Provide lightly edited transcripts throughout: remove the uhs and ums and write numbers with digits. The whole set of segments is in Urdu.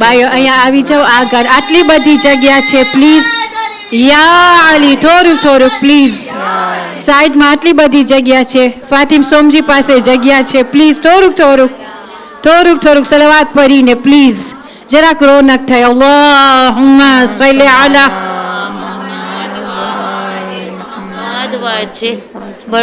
ભાઈઓ અહીંયા આવી જાઓ આગળ, આટલી બધી જગ્યા છે પ્લીઝ. યા અલી થોડુંક થોડુંક પ્લીઝ, સાઈડમાં આટલી બધી જગ્યા છે. ફાતિમ સોમજી પાસે જગ્યા છે, પ્લીઝ થોડુંક થોડુંક થોડુંક થોડુંક સલાવાત પઢીને પ્લીઝ જરાક રોનક થાય. અલ્લાહુમ્મા સલ્લી અલા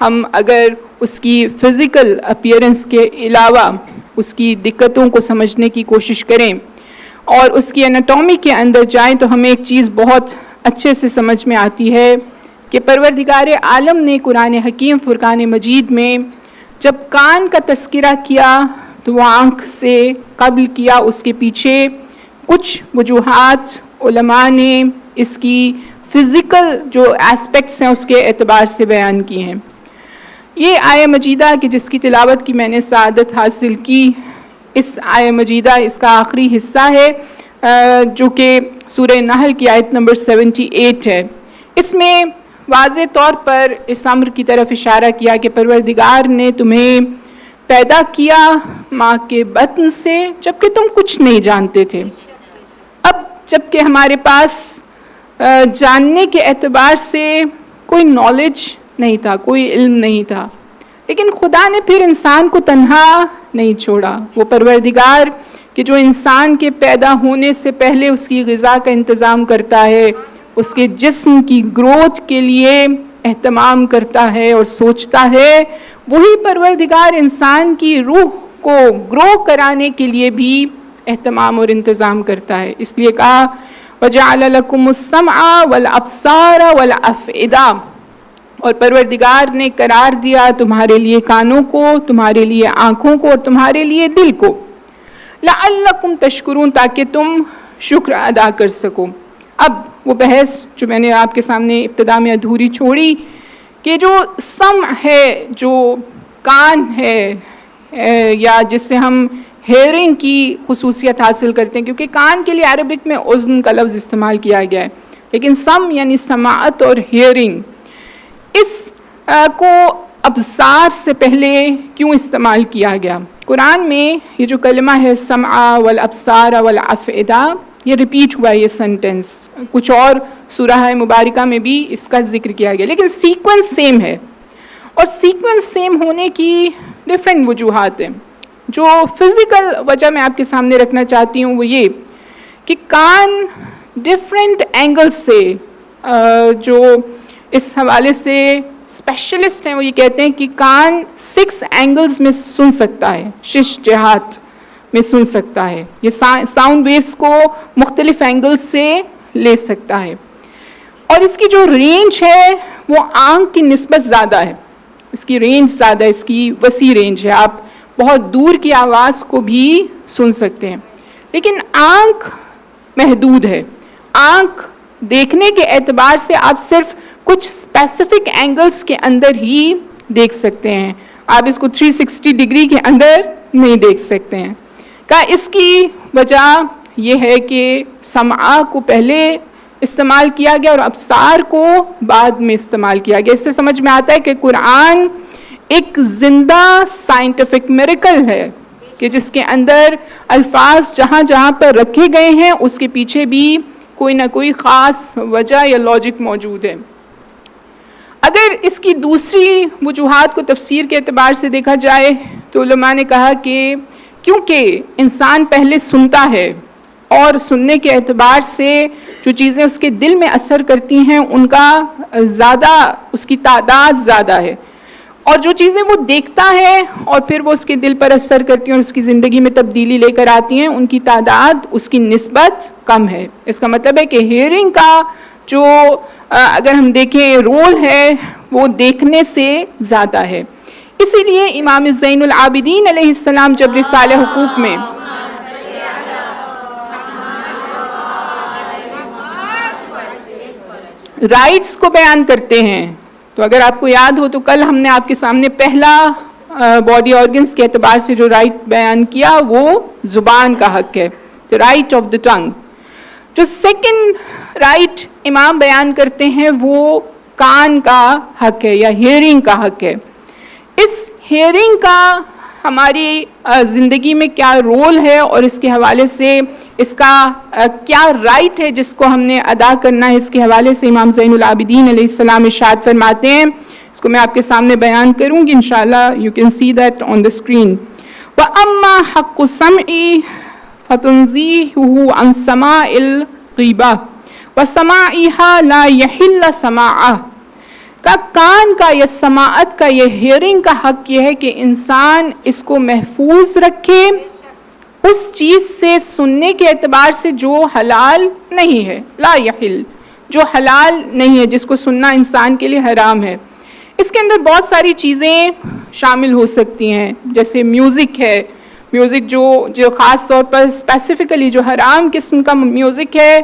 ہم اگر اس کی فزیکل اپیئرنس کے علاوہ اس کی دقتوں کو سمجھنے کی کوشش کریں اور اس کی اناٹومی کے اندر جائیں تو ہمیں ایک چیز بہت اچھے سے سمجھ میں آتی ہے کہ پروردگار عالم نے قرآن حکیم فرقان مجید میں جب کان کا تذکرہ کیا تو وہ آنکھ سے قبل کیا، اس کے پیچھے کچھ وجوہات علماء نے اس کی فزیکل جو اسپیکٹس ہیں اس کے اعتبار سے بیان کی ہیں۔ یہ آیہ مجیدہ کہ جس کی تلاوت کی میں نے سعادت حاصل کی، اس آیہ مجیدہ اس کا آخری حصہ ہے جو کہ سورہ نحل کی آیت نمبر 78 ہے۔ اس میں واضح طور پر اس امر کی طرف اشارہ کیا کہ پروردگار نے تمہیں پیدا کیا ماں کے بطن سے جبکہ تم کچھ نہیں جانتے تھے۔ اب جبکہ ہمارے پاس جاننے کے اعتبار سے کوئی نالج نہیں تھا، کوئی علم نہیں تھا، لیکن خدا نے پھر انسان کو تنہا نہیں چھوڑا۔ وہ پروردگار کہ جو انسان کے پیدا ہونے سے پہلے اس کی غذا کا انتظام کرتا ہے، اس کے جسم کی گروتھ کے لیے اہتمام کرتا ہے اور سوچتا ہے، وہی پروردگار انسان کی روح کو گرو کرانے کے لیے بھی اہتمام اور انتظام کرتا ہے۔ اس لیے کہا وَجَعَلَ لَكُمُ السَّمْعَ وَالْأَبْصَارَ وَالْأَفْئِدَةَ، اور پروردگار نے قرار دیا تمہارے لیے کانوں کو، تمہارے لیے آنکھوں کو اور تمہارے لیے دل کو، لَعَلَّكُمْ تَشْكُرُونَ، تاکہ تم شکر ادا کر سکو۔ اب وہ بحث جو میں نے آپ کے سامنے ابتدا میں ادھوری چھوڑی کہ جو سمع ہے، جو کان ہے یا جس سے ہم ہیئرنگ کی خصوصیت حاصل کرتے ہیں، کیونکہ کان کے لیے عربک میں اذن کا لفظ استعمال کیا گیا ہے، لیکن سم یعنی سماعت اور ہیئرنگ، اس کو ابصار سے پہلے کیوں استعمال کیا گیا؟ قرآن میں یہ جو کلمہ ہے سمع والابصار والافئدہ، یہ ریپیٹ ہوا ہے یہ سینٹنس، کچھ اور سورہ مبارکہ میں بھی اس کا ذکر کیا گیا، لیکن سیکوینس سیم ہے، اور سیکوینس سیم ہونے کی ڈفرینٹ وجوہات ہیں۔ جو فزیکل وجہ میں آپ کے سامنے رکھنا چاہتی ہوں وہ یہ کہ کان ڈفرینٹ اینگل سے جو اس حوالے سے اسپیشلسٹ ہیں وہ یہ کہتے ہیں کہ کان 6 اینگلز میں سن سکتا ہے، 6 جہات میں سن سکتا ہے، یہ ساؤنڈ ویوز کو مختلف اینگل سے لے سکتا ہے، اور اس کی جو رینج ہے وہ آنکھ کی نسبت زیادہ ہے، اس کی رینج زیادہ ہے، اس کی وسیع رینج ہے، آپ بہت دور کی آواز کو بھی سن سکتے ہیں، لیکن آنکھ محدود ہے۔ آنکھ دیکھنے کے اعتبار سے آپ صرف کچھ اسپیسیفک اینگلز کے اندر ہی دیکھ سکتے ہیں، آپ اس کو 360 ڈگری کے اندر نہیں دیکھ سکتے ہیں۔ اس کی وجہ یہ ہے کہ سمع کو پہلے استعمال کیا گیا اور ابصار کو بعد میں استعمال کیا گیا۔ اس سے سمجھ میں آتا ہے کہ قرآن ایک زندہ سائنٹیفک میریکل ہے کہ جس کے اندر الفاظ جہاں جہاں پر رکھے گئے ہیں اس کے پیچھے بھی کوئی نہ کوئی خاص وجہ یا لاجک موجود ہے۔ اگر اس کی دوسری وجوہات کو تفسیر کے اعتبار سے دیکھا جائے تو علماء نے کہا کہ کیونکہ انسان پہلے سنتا ہے اور سننے کے اعتبار سے جو چیزیں اس کے دل میں اثر کرتی ہیں ان کا زیادہ، اس کی تعداد زیادہ ہے، اور جو چیزیں وہ دیکھتا ہے اور پھر وہ اس کے دل پر اثر کرتی ہیں اور اس کی زندگی میں تبدیلی لے کر آتی ہیں، ان کی تعداد اس کی نسبت کم ہے۔ اس کا مطلب ہے کہ ہیئرنگ کا جو اگر ہم دیکھیں رول ہے وہ دیکھنے سے زیادہ ہے۔ اسی لیے امام زین العابدین علیہ السلام جب رسالہ حقوق میں رائٹس کو بیان کرتے ہیں، تو اگر آپ کو یاد ہو تو کل ہم نے آپ کے سامنے پہلا باڈی آرگنز کے اعتبار سے جو رائٹ بیان کیا وہ زبان کا حق ہے، the right of the tongue۔ جو سیکنڈ رائٹ امام بیان کرتے ہیں وہ کان کا حق ہے یا ہیئرنگ کا حق ہے۔ اس ہیئرنگ کا ہماری زندگی میں کیا رول ہے اور اس کے حوالے سے اس کا کیا رائٹ ہے جس کو ہم نے ادا کرنا ہے، اس کے حوالے سے امام زین العابدین علیہ السلام ارشاد فرماتے ہیں، اس کو میں آپ کے سامنے بیان کروں گی انشاءاللہ، you can see that on the screen۔ وَأَمَّا حَقُّ السَّمْعِ فَتُنْزِيهُ عَنْ سَمَاعِ الْغِيبَةِ وَسَمَاعِهَا لَا يَحِلَّ سَمَاعَهُ۔ کا کان کا یا سماعت کا یا ہیئرنگ کا حق یہ ہے کہ انسان اس کو محفوظ رکھے اس چیز سے سننے کے اعتبار سے جو حلال نہیں ہے، لا یحل، جو حلال نہیں ہے، جس کو سننا انسان کے لیے حرام ہے. اس کے اندر بہت ساری چیزیں شامل ہو سکتی ہیں، جیسے میوزک ہے. میوزک جو خاص طور پر اسپیسیفکلی جو حرام قسم کا میوزک ہے،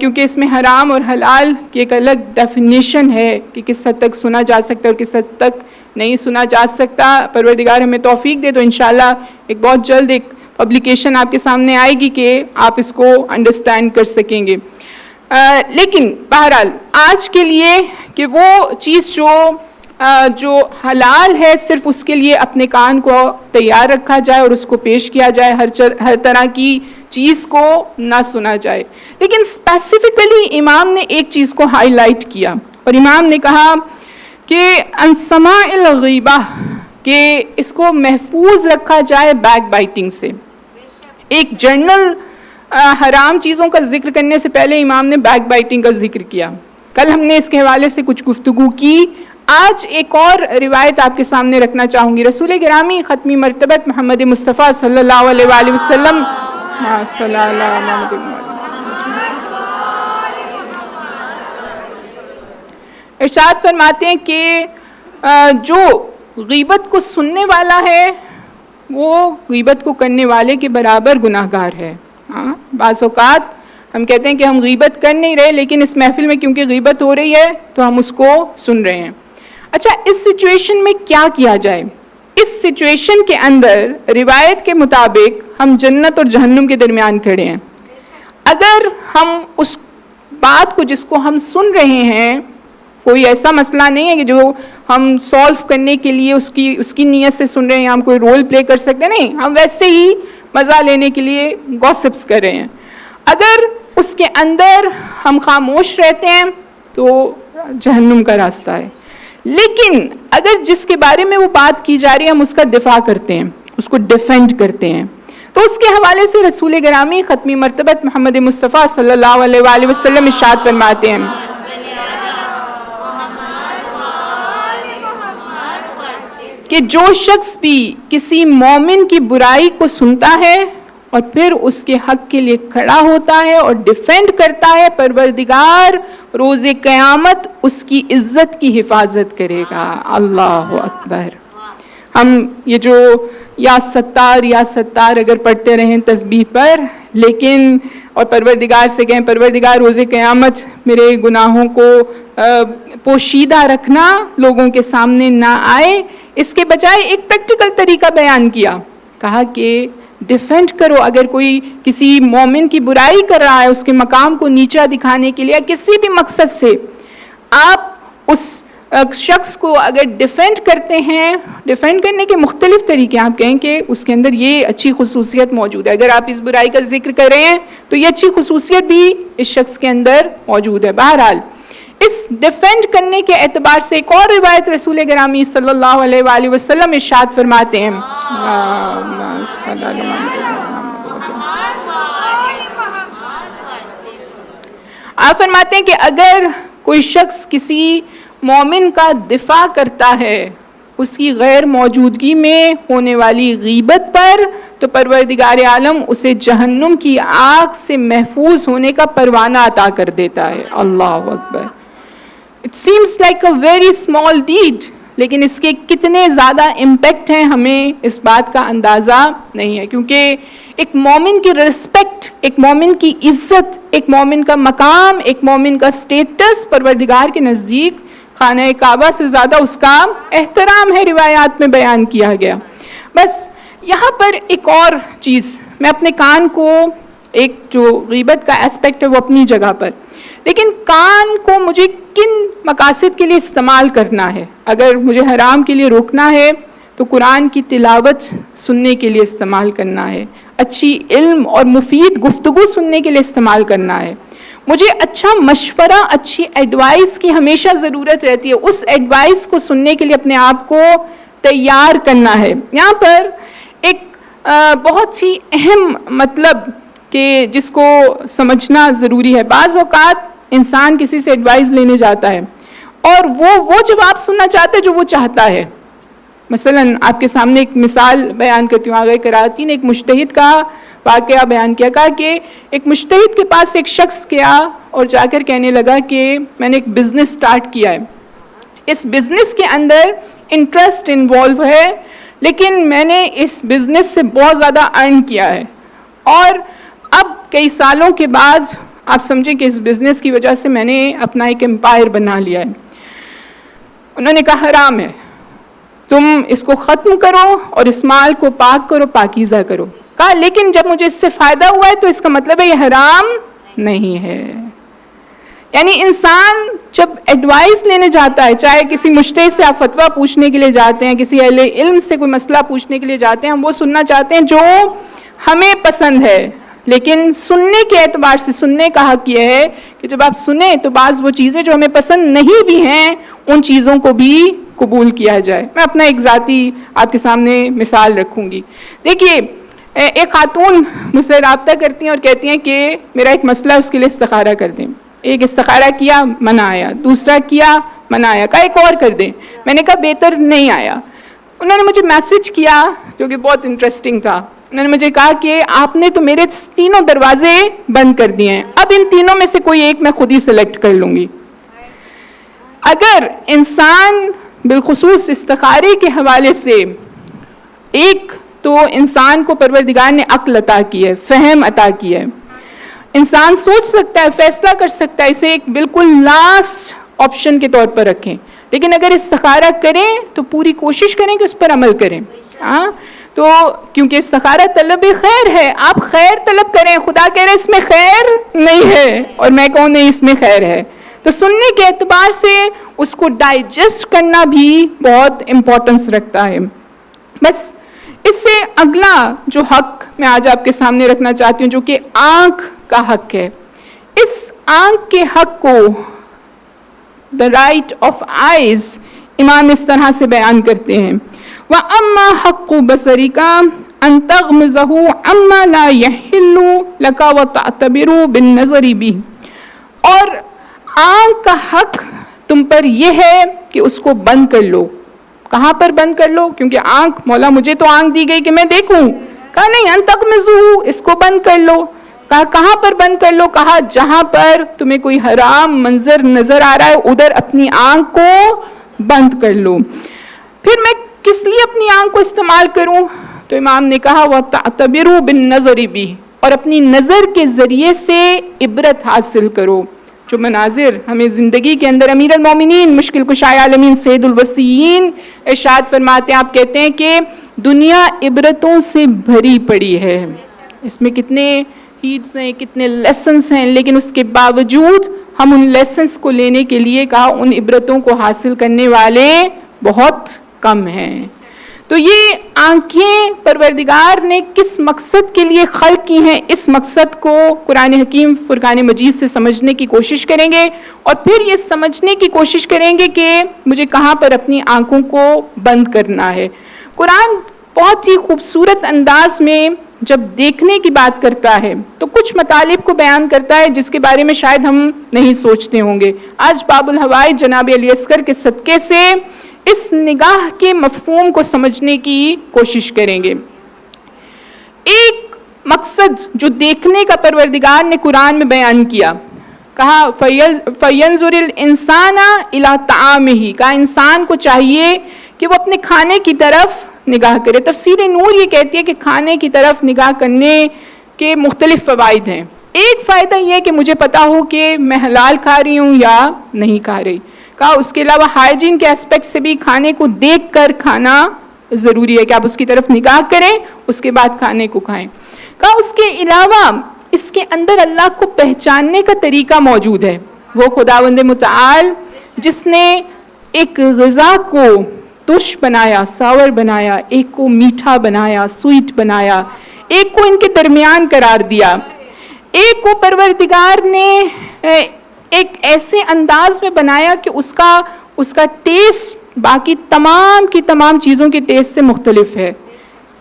کیونکہ اس میں حرام اور حلال کی ایک الگ ڈیفینیشن ہے کہ کس حد تک سنا جا سکتا ہے اور کس حد تک نہیں سنا جا سکتا. پروردگار ہمیں توفیق دے تو انشاءاللہ ایک بہت جلد ایک پبلیکیشن آپ کے سامنے آئے گی کہ آپ اس کو انڈرسٹینڈ کر سکیں گے. لیکن بہرحال آج کے لیے کہ وہ چیز جو حلال ہے صرف اس کے لیے اپنے کان کو تیار رکھا جائے اور اس کو پیش کیا جائے، ہر طرح کی چیز کو نہ سنا جائے. لیکن اسپیسیفکلی امام نے ایک چیز کو ہائی لائٹ کیا اور امام نے کہا کہ ان سماع الغیبہ، کہ اس کو محفوظ رکھا جائے بیک بائٹنگ سے. ایک جنرل حرام چیزوں کا ذکر کرنے سے پہلے امام نے بیک بائٹنگ کا ذکر کیا. کل ہم نے اس کے حوالے سے کچھ گفتگو کی. آج ایک اور روایت آپ کے سامنے رکھنا چاہوں گی. رسول گرامی ختمی مرتبت محمد مصطفیٰ صلی اللہ علیہ وآلہ وسلم ارشاد فرماتے ہیں کہ جو غیبت کو سننے والا ہے وہ غیبت کو کرنے والے کے برابر گناہگار ہے. بعض اوقات ہم کہتے ہیں کہ ہم غیبت کر نہیں رہے، لیکن اس محفل میں کیونکہ غیبت ہو رہی ہے تو ہم اس کو سن رہے ہیں. اچھا، اس سچویشن میں کیا کیا جائے؟ اس سچویشن کے اندر روایت کے مطابق ہم جنت اور جہنم کے درمیان کھڑے ہیں. اگر ہم اس بات کو جس کو ہم سن رہے ہیں، کوئی ایسا مسئلہ نہیں ہے کہ جو ہم سولو کرنے کے لیے اس کی نیت سے سن رہے ہیں، ہم کوئی رول پلے کر سکتے ہیں، نہیں، ہم ویسے ہی مزہ لینے کے لیے گوسپس کر رہے ہیں. اگر اس کے اندر ہم خاموش رہتے ہیں تو جہنم کا راستہ ہے. لیکن اگر جس کے بارے میں وہ بات کی جا رہی ہے ہم اس کا دفاع کرتے ہیں، اس کو ڈیفینڈ کرتے ہیں، تو اس کے حوالے سے رسول گرامی ختمی مرتبت محمد مصطفیٰ صلی اللہ علیہ وآلہ وسلم ارشاد فرماتے ہیں کہ جو شخص بھی کسی مومن کی برائی کو سنتا ہے اور پھر اس کے حق کے لیے کھڑا ہوتا ہے اور ڈیفینڈ کرتا ہے، پروردگار روز قیامت اس کی عزت کی حفاظت کرے گا. اللہ اکبر. ہم یہ جو یا ستار اگر پڑھتے رہیں تسبیح پر، لیکن اور پروردگار سے کہیں پروردگار روز قیامت میرے گناہوں کو پوشیدہ رکھنا، لوگوں کے سامنے نہ آئے، اس کے بجائے ایک پریکٹیکل طریقہ بیان کیا. کہا کہ ڈیفینڈ کرو. اگر کوئی کسی مومن کی برائی کر رہا ہے، اس کے مقام کو نیچا دکھانے کے لیے کسی بھی مقصد سے، آپ اس شخص کو اگر ڈیفینڈ کرتے ہیں، ڈیفینڈ کرنے کے مختلف طریقے، آپ کہیں کہ اس کے اندر یہ اچھی خصوصیت موجود ہے. اگر آپ اس برائی کا ذکر کر رہے ہیں تو یہ اچھی خصوصیت بھی اس شخص کے اندر موجود ہے. بہرحال اس ڈیفینڈ کرنے کے اعتبار سے ایک اور روایت رسول گرامی صلی اللہ علیہ وآلہ وسلم ارشاد فرماتے ہیں، آپ فرماتے ہیں کہ اگر کوئی شخص کسی مومن کا دفاع کرتا ہے اس کی غیر موجودگی میں ہونے والی غیبت پر، تو پروردگار عالم اسے جہنم کی آگ سے محفوظ ہونے کا پروانہ عطا کر دیتا ہے. اللہ اکبر. It seems like a very small deed، لیکن اس کے کتنے زیادہ امپیکٹ ہیں ہمیں اس بات کا اندازہ نہیں ہے. کیونکہ ایک مومن کی رسپیکٹ، ایک مومن کی عزت، ایک مومن کا مقام، ایک مومن کا سٹیٹس پروردگار کے نزدیک خانہ کعبہ سے زیادہ اس کا احترام ہے، روایات میں بیان کیا گیا. بس یہاں پر ایک اور چیز، میں اپنے کان کو، ایک جو غیبت کا اسپیکٹ ہے وہ اپنی جگہ پر، لیکن کان کو مجھے کن مقاصد کے لیے استعمال کرنا ہے؟ اگر مجھے حرام کے لیے روکنا ہے تو قرآن کی تلاوت سننے کے لیے استعمال کرنا ہے، اچھی علم اور مفید گفتگو سننے کے لیے استعمال کرنا ہے، مجھے اچھا مشورہ، اچھی ایڈوائس کی ہمیشہ ضرورت رہتی ہے، اس ایڈوائس کو سننے کے لیے اپنے آپ کو تیار کرنا ہے. یہاں پر ایک بہت ہی اہم مطلب کہ جس کو سمجھنا ضروری ہے. بعض اوقات انسان کسی سے ایڈوائز لینے جاتا ہے اور وہ جواب سننا چاہتا ہے جو وہ چاہتا ہے. مثلاً آپ کے سامنے ایک مثال بیان کرتی ہوں. آگے کراتی نے ایک مجتہد کا واقعہ بیان کیا. کہا کہ ایک مجتہد کے پاس ایک شخص گیا اور جا کر کہنے لگا کہ میں نے ایک بزنس سٹارٹ کیا ہے, اس بزنس کے اندر انٹرسٹ انوالو ہے, لیکن میں نے اس بزنس سے بہت زیادہ ارن کیا ہے, اور اب کئی سالوں کے بعد آپ سمجھیں کہ اس بزنس کی وجہ سے میں نے اپنا ایک امپائر بنا لیا ہے. انہوں نے کہا حرام ہے, تم اس کو ختم کرو اور اس مال کو پاک کرو, پاکیزہ کرو. کہا لیکن جب مجھے اس سے فائدہ ہوا ہے تو اس کا مطلب ہے یہ حرام نہیں ہے. یعنی انسان جب ایڈوائس لینے جاتا ہے, چاہے کسی مجتہد سے آپ فتویٰ پوچھنے کے لیے جاتے ہیں, کسی اہل علم سے کوئی مسئلہ پوچھنے کے لیے جاتے ہیں, ہم وہ سننا چاہتے ہیں جو ہمیں پسند ہے, لیکن سننے کے اعتبار سے سننے کا حق یہ ہے کہ جب آپ سنیں تو بعض وہ چیزیں جو ہمیں پسند نہیں بھی ہیں ان چیزوں کو بھی قبول کیا جائے. میں اپنا ایک ذاتی آپ کے سامنے مثال رکھوں گی. دیکھیے ایک خاتون مجھ سے رابطہ کرتی ہیں اور کہتی ہیں کہ میرا ایک مسئلہ ہے, اس کے لیے استخارہ کر دیں. ایک استخارہ کیا, منع آیا. دوسرا کیا, منع آیا. کہا ایک اور کر دیں. میں نے کہا بہتر نہیں آیا. انہوں نے مجھے میسج کیا جو کہ بہت انٹرسٹنگ تھا. انہوں نے مجھے کہا کہ آپ نے تو میرے تینوں دروازے بند کر دیے ہیں, اب ان تینوں میں سے کوئی ایک میں خود ہی سلیکٹ کر لوں گی. اگر انسان بالخصوص استخارے کے حوالے سے, ایک تو انسان کو پروردگار نے عقل عطا کی ہے, فہم عطا کی ہے, انسان سوچ سکتا ہے, فیصلہ کر سکتا ہے, اسے ایک بالکل لاسٹ آپشن کے طور پر رکھیں. لیکن اگر استخارہ کریں تو پوری کوشش کریں کہ اس پر عمل کریں. تو کیونکہ استخارہ طلب خیر ہے, آپ خیر طلب کریں. خدا کہہ رہے اس میں خیر نہیں ہے اور میں کہوں نہیں اس میں خیر ہے. تو سننے کے اعتبار سے اس کو ڈائجسٹ کرنا بھی بہت امپورٹنس رکھتا ہے. بس اس سے اگلا جو حق میں آج آپ کے سامنے رکھنا چاہتی ہوں جو کہ آنکھ کا حق ہے. اس آنکھ کے حق کو the right of eyes امام اس طرح سے بیان کرتے ہیں, وَأَمَّا حَقُّ بَصَرِكَ أَن تَغْمِزَهُ عَمَّا لَا يَحِلُّ لَكَ وَتَعْتَبِرُ بِالنَّظَرِ بِهِ. اور آنکھ کا حق تم پر یہ ہے کہ اس کو بند کر لو. کہاں پر بند کر لو؟ کیونکہ آنکھ, مولا مجھے تو آنکھ دی گئی کہ میں دیکھوں. کہا نہیں, ان تغمزہ, اس کو بند کر لو. کہا کہاں پر بند کر لو؟ کہا جہاں پر تمہیں کوئی حرام منظر نظر آ رہا ہے ادھر اپنی آنکھ کو بند کر لو. پھر میں کس لیے اپنی آنکھ کو استعمال کروں؟ تو امام نے کہا وَتَعْتَبِرُوا بِالنَّظَرِ بِهِ, اور اپنی نظر کے ذریعے سے عبرت حاصل کرو. جو مناظر ہمیں زندگی کے اندر امیر المومنین مشکل کشائے عالمین سید الوسیین ارشاد فرماتے ہیں, آپ کہتے ہیں کہ دنیا عبرتوں سے بھری پڑی ہے. اس میں کتنے ہیٹس ہیں, کتنے لیسنس ہیں, لیکن اس کے باوجود ہم ان لیسنس کو لینے کے لیے کہا ان عبرتوں کو حاصل کرنے والے بہت کم ہیں. تو یہ آنکھیں پروردگار نے کس مقصد کے لیے خلق کی ہیں, اس مقصد کو قرآن حکیم فرقان مجید سے سمجھنے کی کوشش کریں گے, اور پھر یہ سمجھنے کی کوشش کریں گے کہ مجھے کہاں پر اپنی آنکھوں کو بند کرنا ہے. قرآن بہت ہی خوبصورت انداز میں جب دیکھنے کی بات کرتا ہے تو کچھ مطالب کو بیان کرتا ہے جس کے بارے میں شاید ہم نہیں سوچتے ہوں گے. آج باب الحوائج جناب علی اصغر کے صدقے سے اس نگاہ کے مفہوم کو سمجھنے کی کوشش کریں گے. ایک مقصد جو دیکھنے کا پروردگار نے قرآن میں بیان کیا, کہا فَيَنْظُرِ الْإِنسَانَ إِلَىٰ طَعَامِهِ, کہا انسان کو چاہیے کہ وہ اپنے کھانے کی طرف نگاہ کرے. تفسیر نور یہ کہتی ہے کہ کھانے کی طرف نگاہ کرنے کے مختلف فوائد ہیں. ایک فائدہ یہ ہے کہ مجھے پتا ہو کہ میں حلال کھا رہی ہوں یا نہیں کھا رہی. کہا اس کے علاوہ ہائیجین کے اسپیکٹ سے بھی کھانے کو دیکھ کر کھانا ضروری ہے کہ آپ اس کی طرف نگاہ کریں اس کے بعد کھانے کو کھائیں. کہا اس کے علاوہ اس کے اندر اللہ کو پہچاننے کا طریقہ موجود ہے. وہ خداوند متعال جس نے ایک غذا کو ترش بنایا, ساور بنایا, ایک کو میٹھا بنایا, سویٹ بنایا, ایک کو ان کے درمیان قرار دیا, ایک کو پروردگار نے ایک ایسے انداز میں بنایا کہ اس کا ٹیسٹ باقی تمام کی تمام چیزوں کے ٹیسٹ سے مختلف ہے.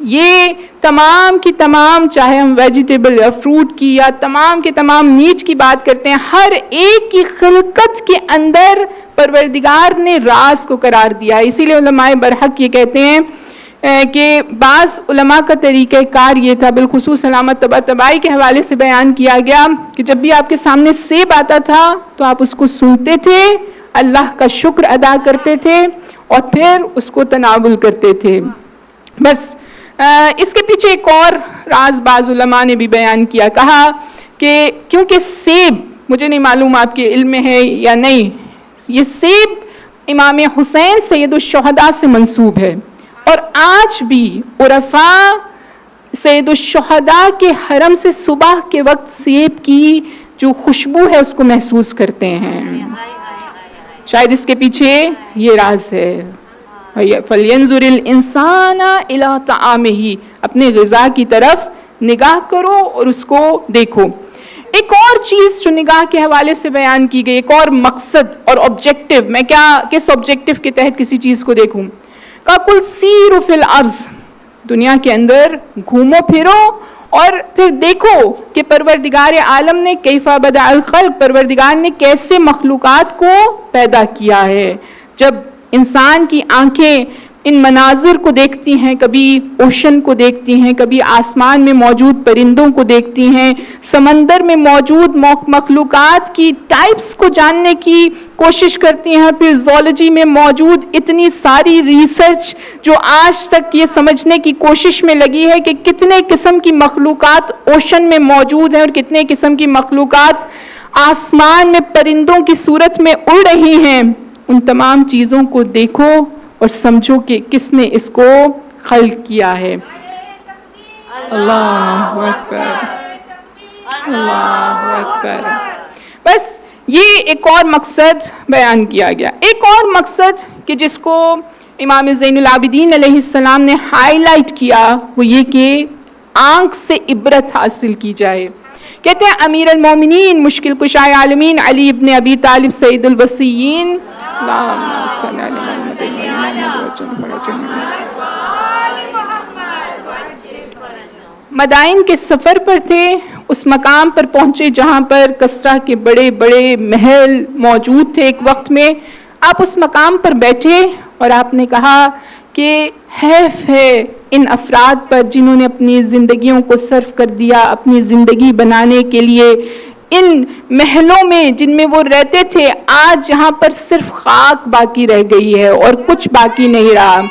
یہ تمام کی تمام، چاہے ہم ویجیٹیبل یا فروٹ کی یا تمام کے تمام میٹ کی بات کرتے ہیں، ہر ایک کی خلقت کے اندر پروردگار نے راز کو قرار دیا ہے. اسی لیے علماء برحق یہ کہتے ہیں کہ بعض علماء کا طریقہ کار یہ تھا، بالخصوص علامہ طباطبائی کے حوالے سے بیان کیا گیا کہ جب بھی آپ کے سامنے سیب آتا تھا تو آپ اس کو سنتے تھے، اللہ کا شکر ادا کرتے تھے اور پھر اس کو تناول کرتے تھے. بس اس کے پیچھے ایک اور راز بعض علماء نے بھی بیان کیا، کہا کہ کیونکہ سیب، مجھے نہیں معلوم آپ کے علم میں ہے یا نہیں، یہ سیب امام حسین سید الشہداء سے منسوب ہے، اور آج بھی عرفاء سید الشہداء کے حرم سے صبح کے وقت سیب کی جو خوشبو ہے اس کو محسوس کرتے ہیں. شاید اس کے پیچھے یہ راز ہے. فَلْيَنْظُرِ الْإِنسَانَ إِلَىٰ طَعَامِهِ، اپنے غذا کی طرف نگاہ کرو اور اس کو دیکھو. ایک اور چیز جو نگاہ کے حوالے سے بیان کی گئی، ایک اور مقصد اور آبجیکٹو، میں کس آبجیکٹو کے تحت کسی چیز کو دیکھوں، کہا قُلْ سِیرُوا فِی الْأَرْضِ، دنیا کے اندر گھومو پھرو اور پھر دیکھو کہ پروردگار عالم نے کیف بدع الخلق، پروردگار نے کیسے مخلوقات کو پیدا کیا ہے. جب انسان کی آنکھیں ان مناظر کو دیکھتی ہیں، کبھی اوشن کو دیکھتی ہیں، کبھی آسمان میں موجود پرندوں کو دیکھتی ہیں، سمندر میں موجود مخلوقات کی ٹائپس کو جاننے کی کوشش کرتی ہیں، پھر زولوجی میں موجود اتنی ساری ریسرچ جو آج تک یہ سمجھنے کی کوشش میں لگی ہے کہ کتنے قسم کی مخلوقات اوشن میں موجود ہیں اور کتنے قسم کی مخلوقات آسمان میں پرندوں کی صورت میں اڑ رہی ہیں، ان تمام چیزوں کو دیکھو اور سمجھو کہ کس نے اس کو خلق کیا ہے. اللہ اکبر، اللہ اکبر. بس یہ ایک اور مقصد بیان کیا گیا. ایک اور مقصد کہ جس کو امام زین العابدین علیہ السلام نے ہائی لائٹ کیا وہ یہ کہ آنکھ سے عبرت حاصل کی جائے. کہتے ہیں امیر المومنین مشکل کشائے عالمین علی ابن ابی طالب سید الوصیین، اللہم صلی علی محمد مدائن کے سفر پر تھے. اس مقام پر پہنچے جہاں پر کسرا کے بڑے بڑے محل موجود تھے ایک وقت میں. آپ اس مقام پر بیٹھے اور آپ نے کہا کہ حیف ہے ان افراد پر جنہوں نے اپنی زندگیوں کو صرف کر دیا اپنی زندگی بنانے کے لیے. ان محلوں میں جن میں وہ رہتے تھے آج یہاں پر صرف خاک باقی رہ گئی ہے اور کچھ باقی نہیں رہا.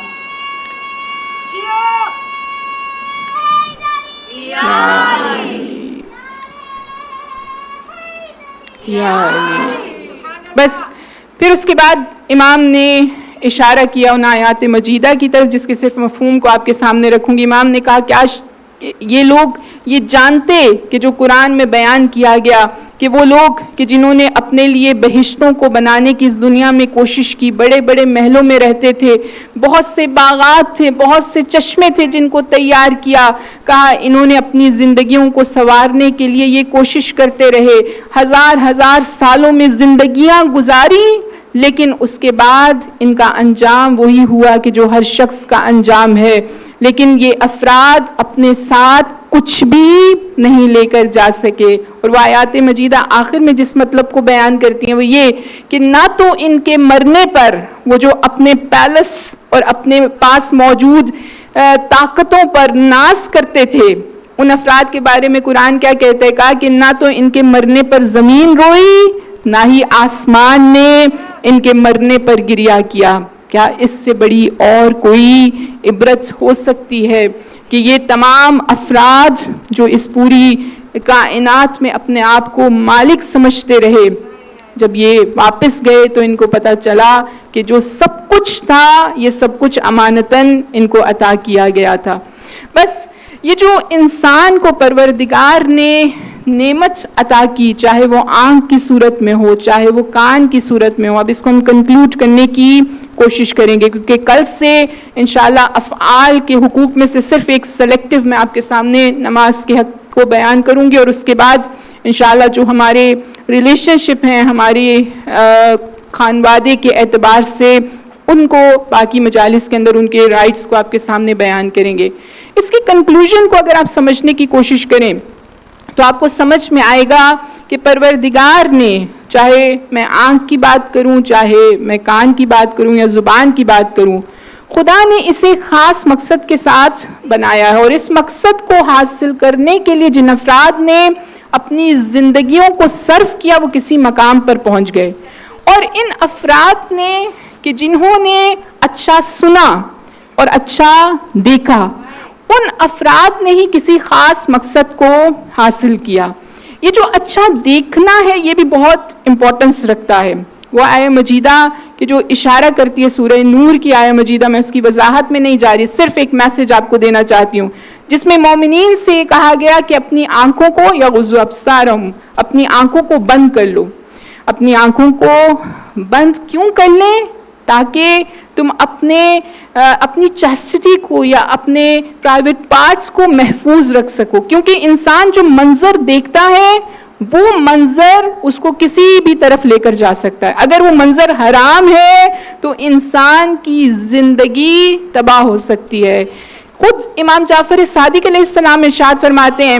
بس پھر اس کے بعد امام نے اشارہ کیا ان آیات مجیدہ کی طرف جس کے صرف مفہوم کو آپ کے سامنے رکھوں گی. امام نے کہا کیا یہ لوگ یہ جانتے کہ جو قرآن میں بیان کیا گیا کہ وہ لوگ کہ جنہوں نے اپنے لیے بہشتوں کو بنانے کی اس دنیا میں کوشش کی، بڑے بڑے محلوں میں رہتے تھے، بہت سے باغات تھے، بہت سے چشمے تھے جن کو تیار کیا. کہا انہوں نے اپنی زندگیوں کو سنوارنے کے لیے یہ کوشش کرتے رہے، ہزار ہزار سالوں میں زندگیاں گزاری، لیکن اس کے بعد ان کا انجام وہی ہوا کہ جو ہر شخص کا انجام ہے. لیکن یہ افراد اپنے ساتھ کچھ بھی نہیں لے کر جا سکے. اور وہ آیات مجیدہ آخر میں جس مطلب کو بیان کرتی ہیں وہ یہ کہ نہ تو ان کے مرنے پر وہ جو اپنے پیلس اور اپنے پاس موجود طاقتوں پر ناز کرتے تھے، ان افراد کے بارے میں قرآن کیا کہتا ہے؟ کہا کہ نہ تو ان کے مرنے پر زمین روئی نہ ہی آسمان نے ان کے مرنے پر گریا کیا. کیا اس سے بڑی اور کوئی عبرت ہو سکتی ہے کہ یہ تمام افراد جو اس پوری کائنات میں اپنے آپ کو مالک سمجھتے رہے، جب یہ واپس گئے تو ان کو پتہ چلا کہ جو سب کچھ تھا یہ سب کچھ امانتاً ان کو عطا کیا گیا تھا. بس یہ جو انسان کو پروردگار نے نعمت عطا کی، چاہے وہ آنکھ کی صورت میں ہو چاہے وہ کان کی صورت میں ہو، اب اس کو ہم کنکلوڈ کرنے کی کوشش کریں گے کیونکہ کل سے انشاءاللہ افعال کے حقوق میں سے صرف ایک سلیکٹیو میں آپ کے سامنے نماز کے حق کو بیان کروں گی، اور اس کے بعد انشاءاللہ جو ہمارے ریلیشن شپ ہیں ہمارے خانوادے کے اعتبار سے ان کو باقی مجالس کے اندر ان کے رائٹس کو آپ کے سامنے بیان کریں گے. اس کی کنکلوژن کو اگر آپ سمجھنے کی کوشش کریں تو آپ کو سمجھ میں آئے گا کہ پروردگار نے، چاہے میں آنکھ کی بات کروں، چاہے میں کان کی بات کروں یا زبان کی بات کروں، خدا نے اسے خاص مقصد کے ساتھ بنایا ہے، اور اس مقصد کو حاصل کرنے کے لیے جن افراد نے اپنی زندگیوں کو صرف کیا وہ کسی مقام پر پہنچ گئے، اور ان افراد نے کہ جنہوں نے اچھا سنا اور اچھا دیکھا، ان افراد نے ہی کسی خاص مقصد کو حاصل کیا۔ یہ جو اچھا دیکھنا ہے یہ بھی بہت امپورٹنس رکھتا ہے۔ وہ آیہ مجیدہ کہ جو اشارہ کرتی ہے سورہ نور کی آیہ مجیدہ، میں اس کی وضاحت میں نہیں جا رہی، صرف ایک میسج آپ کو دینا چاہتی ہوں، جس میں مومنین سے کہا گیا کہ اپنی آنکھوں کو یغضوا ابصارہم، اپنی آنکھوں کو بند کر لو۔ اپنی آنکھوں کو بند کیوں کر لیں؟ تاکہ تم اپنی چیسٹی کو یا اپنے پرائیویٹ پارٹس کو محفوظ رکھ سکو، کیونکہ انسان جو منظر دیکھتا ہے وہ منظر اس کو کسی بھی طرف لے کر جا سکتا ہے۔ اگر وہ منظر حرام ہے تو انسان کی زندگی تباہ ہو سکتی ہے۔ خود امام جعفر صادق علیہ السلام ارشاد فرماتے ہیں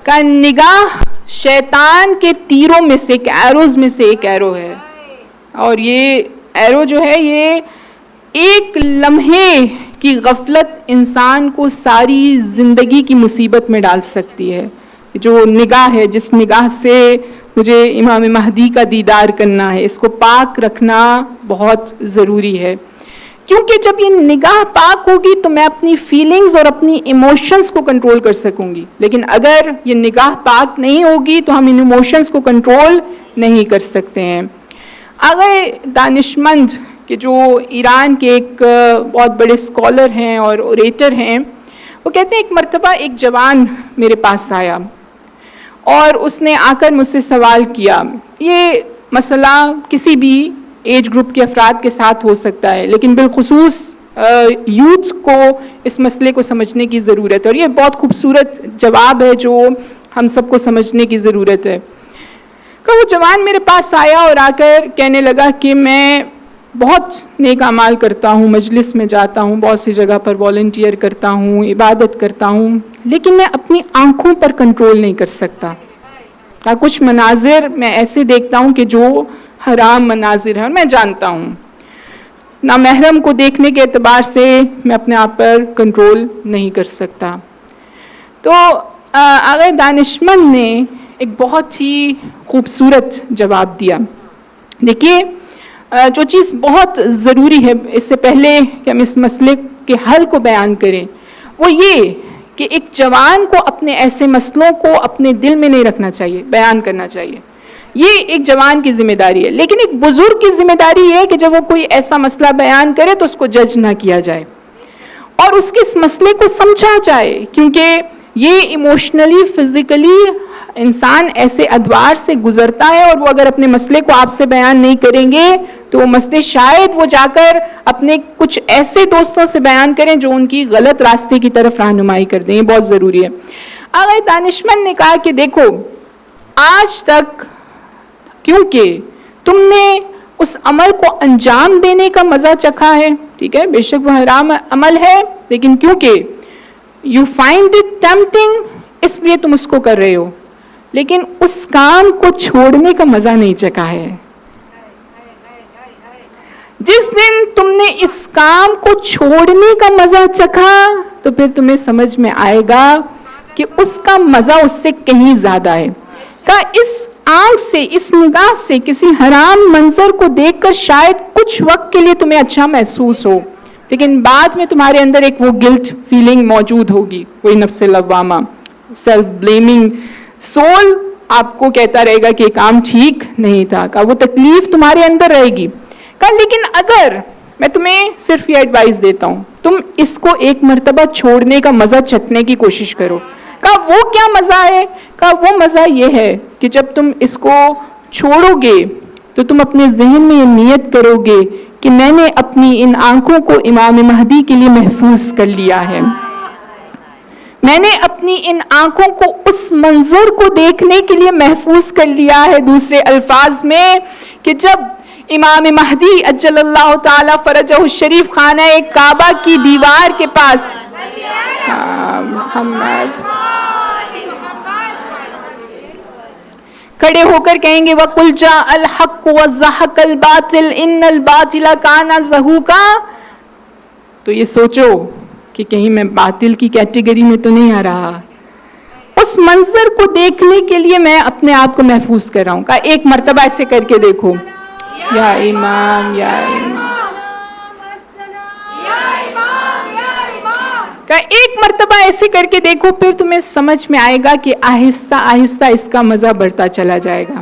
کہ نگاہ شیطان کے تیروں میں سے ایک ایروز میں سے ایک ایرو ہے، اور یہ ایرو جو ہے یہ ایک لمحے کی غفلت انسان کو ساری زندگی کی مصیبت میں ڈال سکتی ہے۔ جو نگاہ ہے، جس نگاہ سے مجھے امام مہدی کا دیدار کرنا ہے، اس کو پاک رکھنا بہت ضروری ہے، کیونکہ جب یہ نگاہ پاک ہوگی تو میں اپنی فیلنگز اور اپنی ایموشنز کو کنٹرول کر سکوں گی، لیکن اگر یہ نگاہ پاک نہیں ہوگی تو ہم ان ایموشنز کو کنٹرول نہیں کر سکتے ہیں۔ آگے دانشمند کہ جو ایران کے ایک بہت بڑے اسکالر ہیں اور اوریٹر ہیں، وہ کہتے ہیں ایک مرتبہ ایک جوان میرے پاس آیا اور اس نے آ کر مجھ سے سوال کیا۔ یہ مسئلہ کسی بھی ایج گروپ کے افراد کے ساتھ ہو سکتا ہے، لیکن بالخصوص یوتھ کو اس مسئلے کو سمجھنے کی ضرورت ہے، اور یہ بہت خوبصورت جواب ہے جو ہم سب کو سمجھنے کی ضرورت ہے۔ کہ وہ جوان میرے پاس آیا اور آ کر کہنے لگا کہ میں بہت نیک اعمال کرتا ہوں، مجلس میں جاتا ہوں، بہت سی جگہ پر والنٹیئر کرتا ہوں، عبادت کرتا ہوں، لیکن میں اپنی آنکھوں پر کنٹرول نہیں کر سکتا۔ کچھ مناظر میں ایسے دیکھتا ہوں کہ جو حرام مناظر ہیں، اور میں جانتا ہوں نامحرم کو دیکھنے کے اعتبار سے میں اپنے آپ پر کنٹرول نہیں کر سکتا۔ تو آغا دانشمند نے ایک بہت ہی خوبصورت جواب دیا۔ دیکھیے، جو چیز بہت ضروری ہے اس سے پہلے کہ ہم اس مسئلے کے حل کو بیان کریں، وہ یہ کہ ایک جوان کو اپنے ایسے مسئلوں کو اپنے دل میں نہیں رکھنا چاہیے، بیان کرنا چاہیے۔ یہ ایک جوان کی ذمہ داری ہے، لیکن ایک بزرگ کی ذمہ داری یہ ہے کہ جب وہ کوئی ایسا مسئلہ بیان کرے تو اس کو جج نہ کیا جائے اور اس کے اس مسئلے کو سمجھا جائے، کیونکہ یہ ایموشنلی، فزیکلی انسان ایسے ادوار سے گزرتا ہے، اور وہ اگر اپنے مسئلے کو آپ سے بیان نہیں کریں گے تو وہ مسئلے شاید وہ جا کر اپنے کچھ ایسے دوستوں سے بیان کریں جو ان کی غلط راستے کی طرف رہنمائی کر دیں۔ یہ بہت ضروری ہے۔ آغا دانشمند نے کہا کہ دیکھو، آج تک کیونکہ تم نے اس عمل کو انجام دینے کا مزہ چکھا ہے، ٹھیک ہے، بے شک وہ حرام عمل ہے، لیکن کیونکہ you find it tempting اس لیے تم اس کو کر رہے ہو، لیکن اس کام کو چھوڑنے کا مزہ نہیں چکھا ہے۔ جس دن تم نے اس کام کو چھوڑنے کا مزہ چکھا تو پھر تمہیں سمجھ میں آئے گا کہ اس کا مزہ اس سے کہیں زیادہ ہے۔ کہ اس آنکھ سے، اس نگاہ سے کسی حرام منظر کو دیکھ کر شاید کچھ وقت کے لیے تمہیں اچھا محسوس ہو، لیکن بعد میں تمہارے اندر ایک وہ گلٹ فیلنگ موجود ہوگی، وہی نفس لوامہ، سیلف بلیمنگ سول آپ کو کہتا رہے گا کہ یہ کام ٹھیک نہیں تھا، کہ وہ تکلیف تمہارے اندر رہے گی۔ کہ لیکن اگر میں تمہیں صرف یہ ایڈوائز دیتا ہوں، تم اس کو ایک مرتبہ چھوڑنے کا مزہ چکھنے کی کوشش کرو۔ کہ وہ کیا مزہ ہے؟ کہ وہ مزہ یہ ہے کہ جب تم اس کو چھوڑو گے تو تم اپنے ذہن میں یہ نیت کرو گے کہ میں نے اپنی ان آنکھوں کو امام مہدی کے لیے محفوظ کر لیا ہے، میں نے اپنی ان آنکھوں کو اس منظر کو دیکھنے کے لیے محفوظ کر لیا ہے۔ دوسرے الفاظ میں کہ جب امام مہدی اجل اللہ تعالی فرجہ الشریف خانہ کعبہ کی دیوار کے پاس محمد کھڑے ہو کر کہیں گے وَقُلْ جَاءَ الْحَقُّ وَزَّهَقَ الْبَاطِلُ إِنَّ الْبَاطِلَ كَانَ زَهُوقًا. تو یہ سوچو کہ کہیں میں باطل کی کیٹیگری میں تو نہیں آ رہا. اس منظر کو دیکھنے کے لیے میں اپنے آپ کو محفوظ کر رہا ہوں. کہا ایک مرتبہ ایسے کر کے دیکھو یا امام یا امام. کہا ایک مرتبہ ایسے کر کے دیکھو پھر تمہیں سمجھ میں آئے گا کہ آہستہ آہستہ اس کا مزہ بڑھتا چلا جائے گا.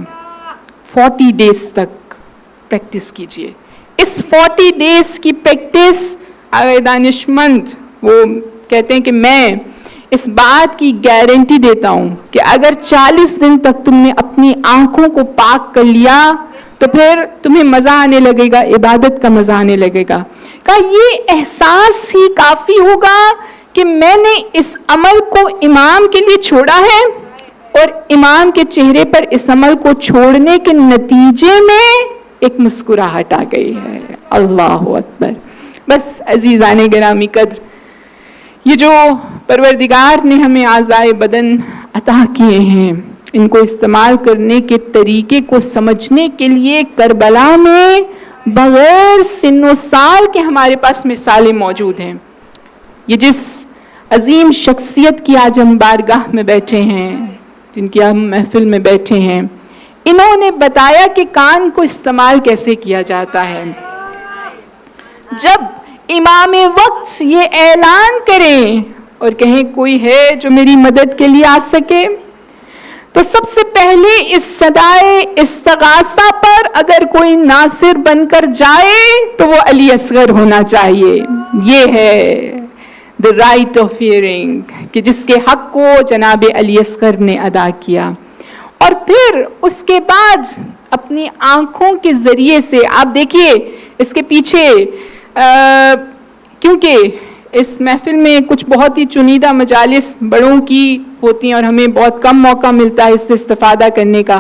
40 ڈیز تک پریکٹس کیجئے. اس 40 ڈیز کی پریکٹس دانش مند وہ کہتے ہیں کہ میں اس بات کی گارنٹی دیتا ہوں کہ اگر 40 دن تک تم نے اپنی آنکھوں کو پاک کر لیا تو پھر تمہیں مزہ آنے لگے گا, عبادت کا مزہ آنے لگے گا. کہا یہ احساس ہی کافی ہوگا کہ میں نے اس عمل کو امام کے لیے چھوڑا ہے اور امام کے چہرے پر اس عمل کو چھوڑنے کے نتیجے میں ایک مسکراہٹ آ گئی ہے. اللہ اکبر. بس عزیزان گرامی قدر, یہ جو پروردگار نے ہمیں اعضائے بدن عطا کیے ہیں ان کو استعمال کرنے کے طریقے کو سمجھنے کے لیے کربلا میں بغیر سن و سال کے ہمارے پاس مثالیں موجود ہیں. یہ جس عظیم شخصیت کی آج ہم بارگاہ میں بیٹھے ہیں, جن کی ہم محفل میں بیٹھے ہیں, انہوں نے بتایا کہ کان کو استعمال کیسے کیا جاتا ہے. جب امام وقت یہ اعلان کریں اور کہیں کوئی ہے جو میری مدد کے لیے آ سکے, تو سب سے پہلے اس صدائے استغاثہ پر اگر کوئی ناصر بن کر جائے تو وہ علی اصغر ہونا چاہیے. یہ ہے the right of hearing کہ جس کے حق کو جناب علی اصغر نے ادا کیا. اور پھر اس کے بعد اپنی آنکھوں کے ذریعے سے آپ دیکھیے اس کے پیچھے کیونکہ اس محفل میں کچھ بہت ہی چنیدہ مجالس بڑوں کی ہوتی ہیں اور ہمیں بہت کم موقع ملتا ہے اس سے استفادہ کرنے کا,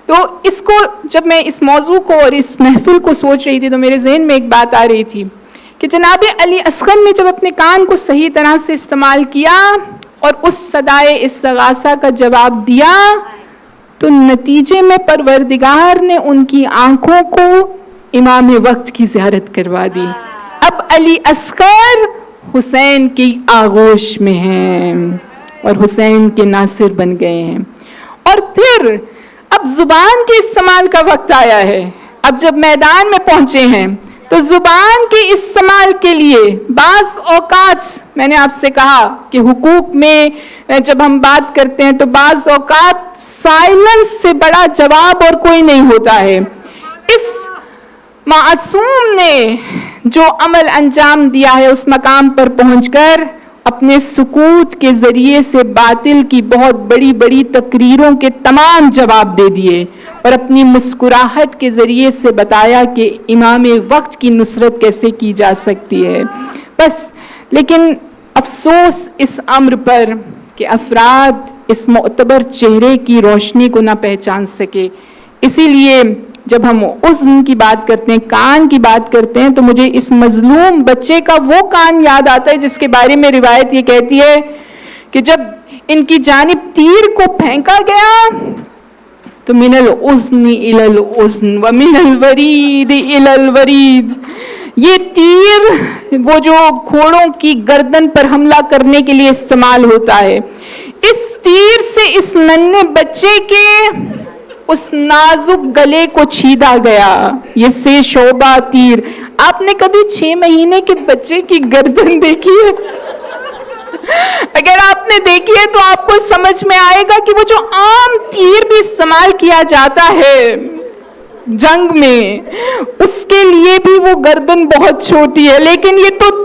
تو اس کو جب میں اس موضوع کو اور اس محفل کو سوچ رہی تھی تو میرے ذہن میں ایک بات آ رہی تھی کہ جناب علی اصغر نے جب اپنے کان کو صحیح طرح سے استعمال کیا اور اس صدائے استغاثہ کا جواب دیا تو نتیجے میں پروردگار نے ان کی آنکھوں کو امام وقت کی زیارت کروا دی. اب علی اصغر حسین کی آغوش میں ہیں اور حسین کے ناصر بن گئے ہیں. اور پھر اب زبان کے استعمال کا وقت آیا ہے. اب جب میدان میں پہنچے ہیں تو زبان کے استعمال کے لیے بعض اوقات میں نے آپ سے کہا کہ حقوق میں جب ہم بات کرتے ہیں تو بعض اوقات سائلنس سے بڑا جواب اور کوئی نہیں ہوتا ہے. اس معصوم نے جو عمل انجام دیا ہے اس مقام پر پہنچ کر اپنے سکوت کے ذریعے سے باطل کی بہت بڑی بڑی تقریروں کے تمام جواب دے دیے اور اپنی مسکراہٹ کے ذریعے سے بتایا کہ امام وقت کی نصرت کیسے کی جا سکتی ہے. بس لیکن افسوس اس امر پر کہ افراد اس معتبر چہرے کی روشنی کو نہ پہچان سکے. اسی لیے جب ہم اذن کی بات کرتے ہیں, کان کی بات کرتے ہیں, تو مجھے اس مظلوم بچے کا وہ کان یاد آتا ہے جس کے بارے میں روایت یہ کہتی ہے کہ جب ان کی جانب تیر کو پھینکا گیا تو من الاذن الى الاذن ومن الورید الى الورید, یہ تیر وہ جو گھوڑوں کی گردن پر حملہ کرنے کے لیے استعمال ہوتا ہے, اس تیر سے اس ننھے بچے کے اس نازک گلے کو چھیدا گیا. یہ 6 شعبہ تیر. آپ نے کبھی 6 مہینے کے بچے کی گردن دیکھی ہے؟ اگر آپ نے دیکھی ہے تو آپ کو سمجھ میں آئے گا کہ وہ جو عام تیر بھی استعمال کیا جاتا ہے جنگ میں, اس کے لیے بھی وہ گردن بہت چھوٹی ہے, لیکن یہ تو